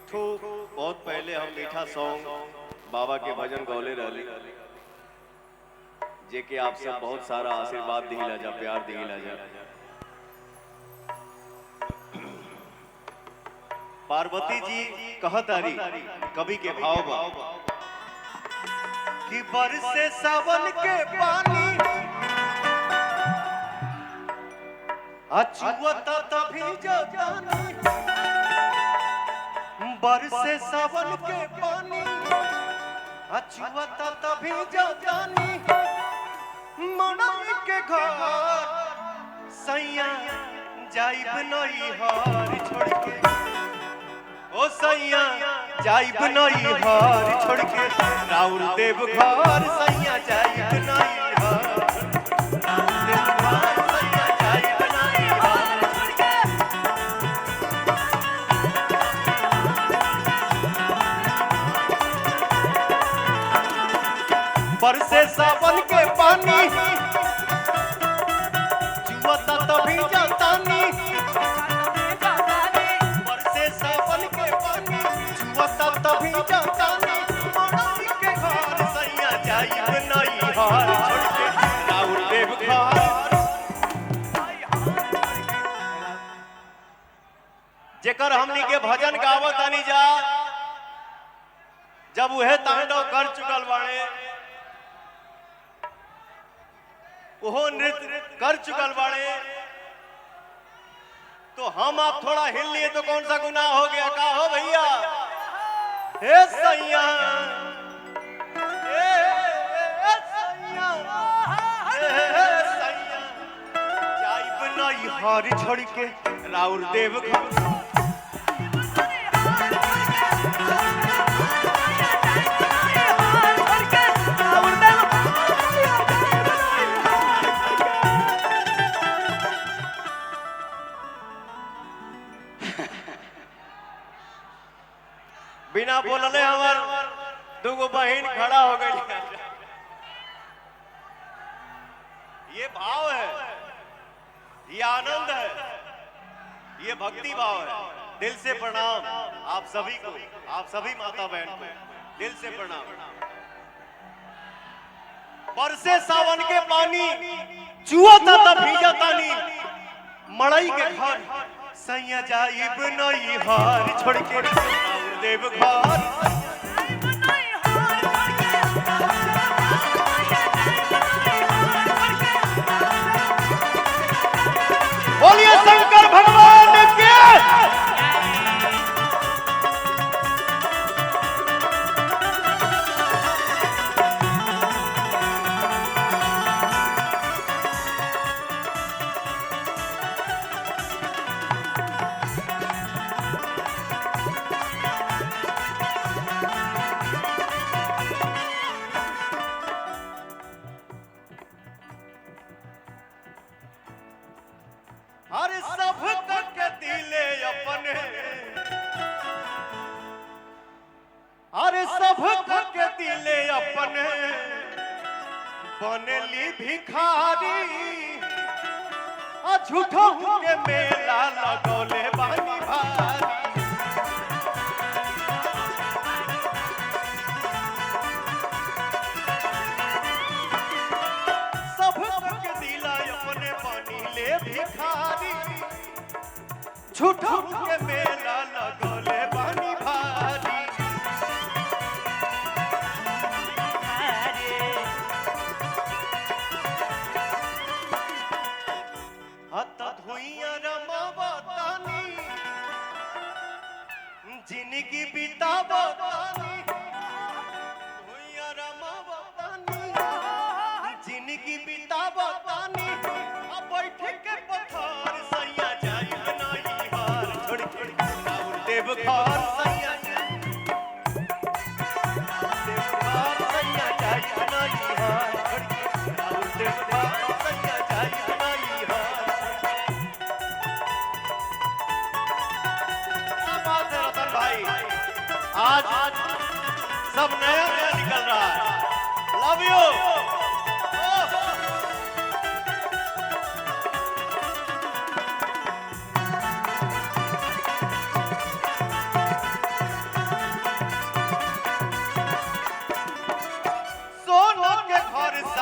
ठो बहुत पहले हम मीठा सॉन्ग बाबा के भजन गौले रहली जे के आप सब बहुत सारा आशीर्वाद दिला जा, प्यार दिला जा। पार्वती जी कहतारी कवि के भाव बा कि बरसे सावन के पानी अचुअता तभी जगानी, बरसे सावन के पानी अचुअता तभी जगानी, मड़ई के घर सैया जाइब नहीं हार छोड़ के, ओ सैया जाइब नहीं हार छोड़ के, राउर देव घर सैया जाइब नहीं हार, राउर देव घर सैया जाइब नहीं हार छोड़ के। बरसे सावन के पानी जुआता तभी जातानी, बरसे सावन के पानी जुआता तभी जातानी, मड़ई के घर सैया जाइब नहीं हार छोड़ के, राउर देव घर। जेकर हमनी के भजन गावत आनी जा, जब उहे तांडव कर चुकल बाड़े, वो नृत्य कर चुकल बाड़े, तो हम आप थोड़ा हिल लिए तो कौन सा गुनाह हो गया? का हो भैया? हे सैया, हे सैया, हे सैया, जाइब नहीं हार छोड़ के, राउर देव घर। बिना बोलने हमार दुगो बहन खड़ा हो गई। ये भाव है, ये आनंद है, ये भक्ति भाव है। दिल से प्रणाम आप सभी को, आप सभी माता बहन को दिल से प्रणाम। बरसे सावन के पानी चुआता तब भीजातानी, मड़ई के घर सैया जाइब नहीं हार छोड़ के, देव घर। बोलिए शंकर भगवान के। हर सब के दिले अपने, हर सब के दिले अपने, बनली भिखारी, झूठों के मेला लगौले बानी भारी। सब के दिला अपने बनिले भिखारी, झूठों के मेला लगौले बानी भारी। हत धुइया रमावतानी, जिंदगी बितावतानी, धुइया रमावतानी, जिंदगी बितावतानी, अब बैठ के पत्थर सैया जाइब नहीं हार छोड़ के, राउर देव घर सैया जाइब नहीं हार छोड़ के, राउर देव घर सैया जाइब नहीं हार। क्या बात है रतन भाई, आज सब नया नया निकल रहा है। Love you.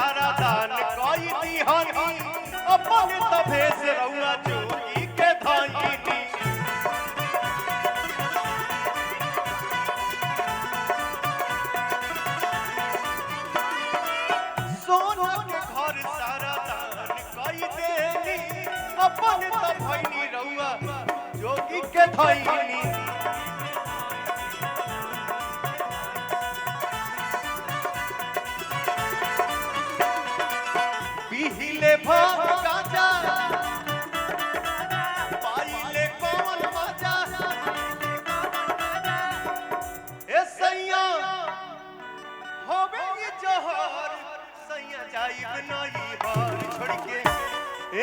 सारा दान कोई दीहानी अपन तभे से रउआ जोगी के धाईनी सोना के घर सारा दान कोई देनी अपन तभैनी रउआ जोगी के धाईनी पीले भाव गाजा पाइले कौन मजा ए सैया होवे ये जहर सैया जाइब नहीं हार छोड़ के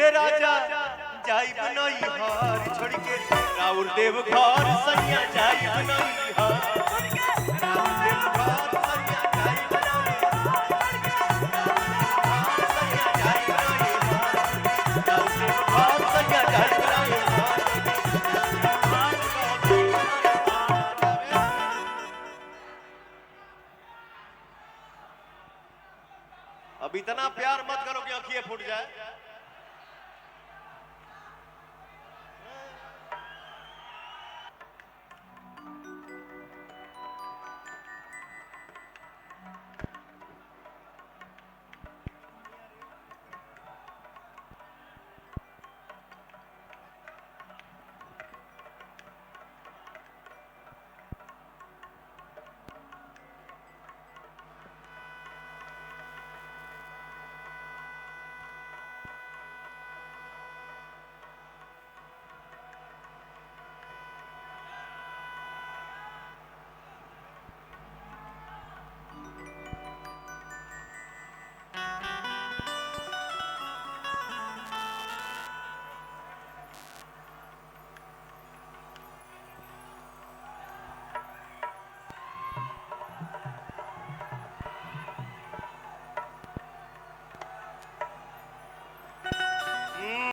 ए राजा जाइब नहीं हार छोड़ के राउर देव घर सैया जाइब नहीं हार छोड़ के राउर देव घर सैया जाइब अब इतना प्यार मत करो कि आंखें फूट जाए।